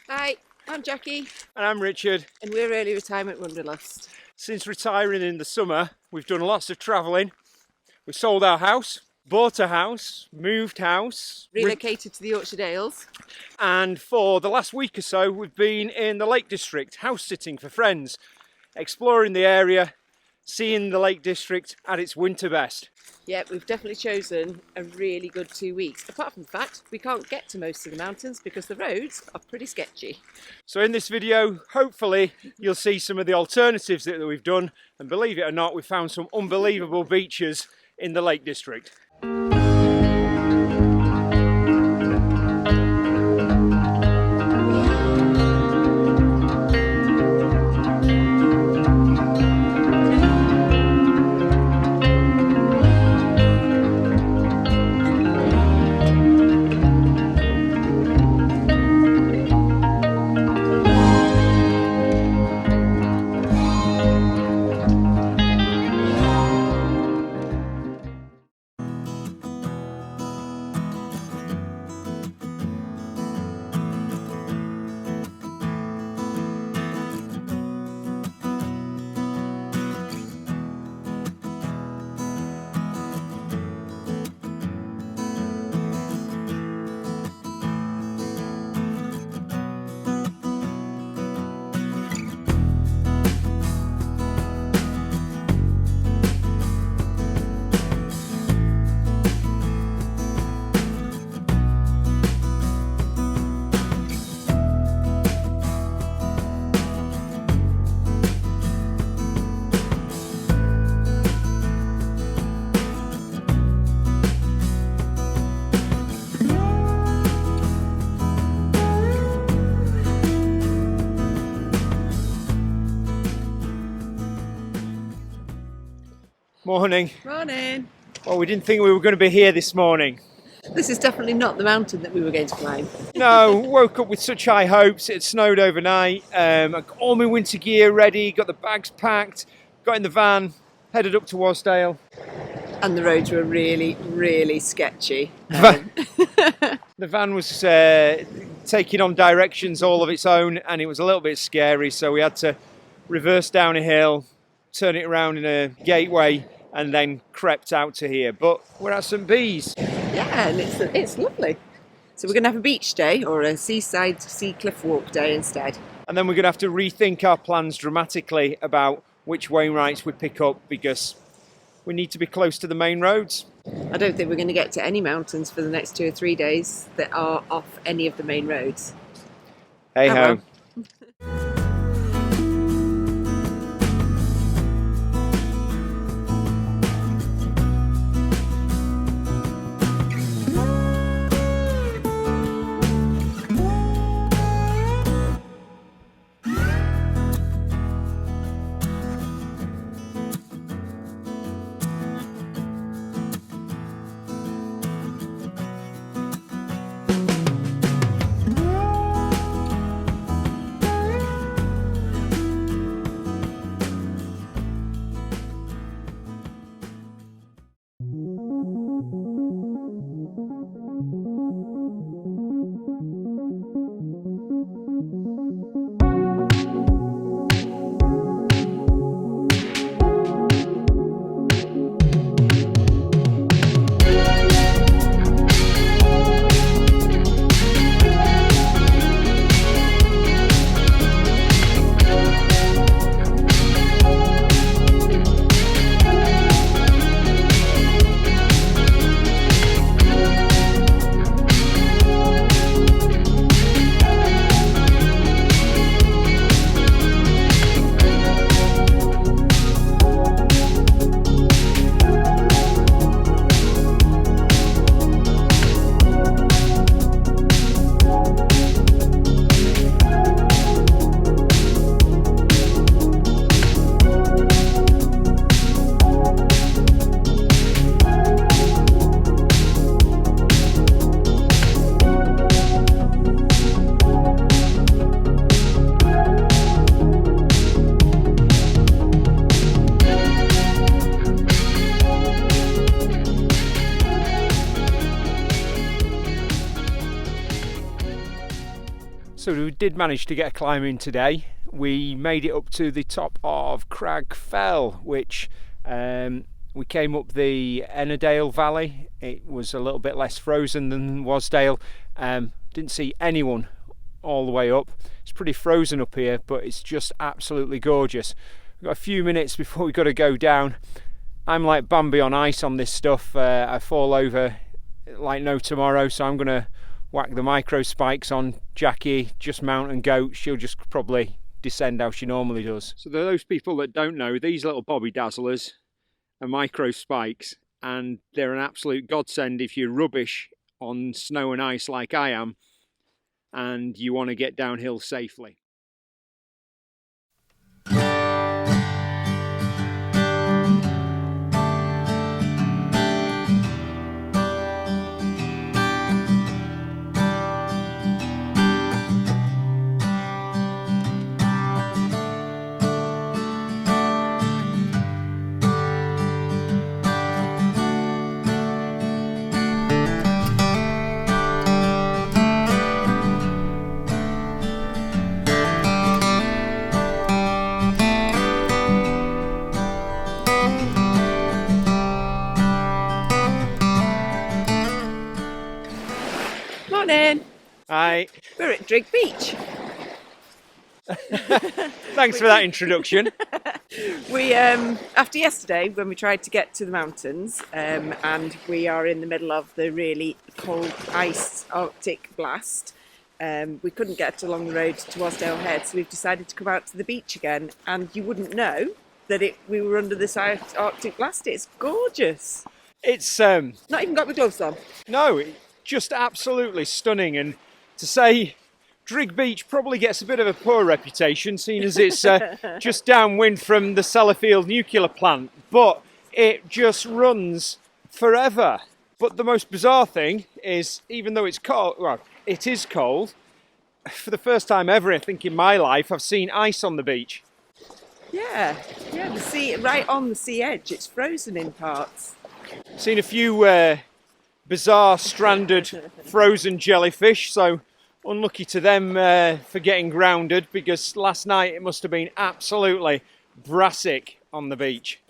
Hi, I'm Jackie. And I'm Richard. And we're Early Retirement Wanderlust. Since retiring in the summer, we've done lots of travelling. We sold our house, bought a house, moved house. Relocated to the Yorkshire Dales. And for the last week or so, we've been in the Lake District, house sitting for friends, exploring the area, seeing the Lake District at its winter best. Yeah, we've definitely chosen a really good 2 weeks. Apart from the fact we can't get to most of the mountains because the roads are pretty sketchy. So in this video, hopefully you'll see some of the alternatives that we've done. And believe it or not, we found some unbelievable beaches in the Lake District. Morning. Morning. Well, we didn't think we were going to be here this morning. This is definitely not the mountain that we were going to climb. No, woke up with such high hopes. It had snowed overnight. I got all my winter gear ready, got the bags packed, got in the van, headed up to Wasdale. And the roads were really, really sketchy. The van was taking on directions all of its own, and it was a little bit scary, so we had to reverse down a hill, turn it around in a gateway, and then crept out to here. But we're at St Bees. Yeah, and it's lovely. So we're going to have a beach day or a seaside sea cliff walk day instead. And then we're going to have to rethink our plans dramatically about which Wainwrights we pick up, because we need to be close to the main roads. I don't think we're going to get to any mountains for the next 2 or 3 days that are off any of the main roads. Hey ho. Well. did manage to get a climb in today. We made it up to the top of Crag Fell, which we came up the Ennerdale Valley. It was a little bit less frozen than Wasdale. Didn't see anyone all the way up. It's pretty frozen up here, but it's just absolutely gorgeous. We've got a few minutes before we've got to go down. I'm like Bambi on ice on this stuff. I fall over like no tomorrow, so I'm going to whack the micro spikes on Jackie, just mount and go. She'll just probably descend how she normally does. So there are those people that don't know, these little bobby dazzlers are micro spikes, and they're an absolute godsend if you're rubbish on snow and ice like I am and you want to get downhill safely. Morning. Hi. We're at Drigg Beach. Thanks for that introduction. We after yesterday when we tried to get to the mountains, and we are in the middle of the really cold ice Arctic blast. We couldn't get along the road to Wasdale Head, so we've decided to come out to the beach again. And you wouldn't know that we were under this Arctic blast. It's gorgeous. It's Not even got my gloves on. no, just absolutely stunning. And to say Drigg Beach probably gets a bit of a poor reputation, seeing as it's just downwind from the Sellafield nuclear plant, but it just runs forever. But the most bizarre thing is, even though it's cold, well, it is cold, for the first time ever, I think, in my life, I've seen ice on the beach. Yeah, the sea, right on the sea edge. It's frozen in parts. Seen a few bizarre stranded frozen jellyfish, so unlucky to them for getting grounded, because last night it must have been absolutely brassic on the beach.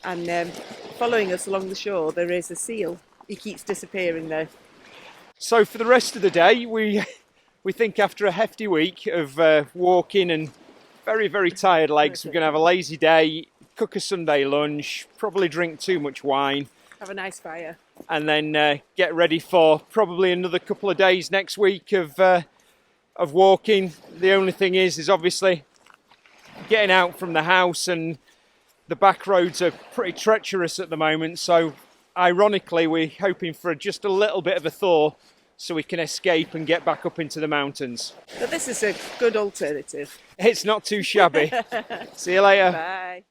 And following us along the shore, there is a seal. He keeps disappearing though. So for the rest of the day, we think after a hefty week of walking and very, very tired legs, we're going to have a lazy day, cook a Sunday lunch, probably drink too much wine. Have a nice fire. And then get ready for probably another couple of days next week of walking. The only thing is obviously getting out from the house, and the back roads are pretty treacherous at the moment. So ironically, we're hoping for just a little bit of a thaw so we can escape and get back up into the mountains. But this is a good alternative. It's not too shabby. See you later. Bye.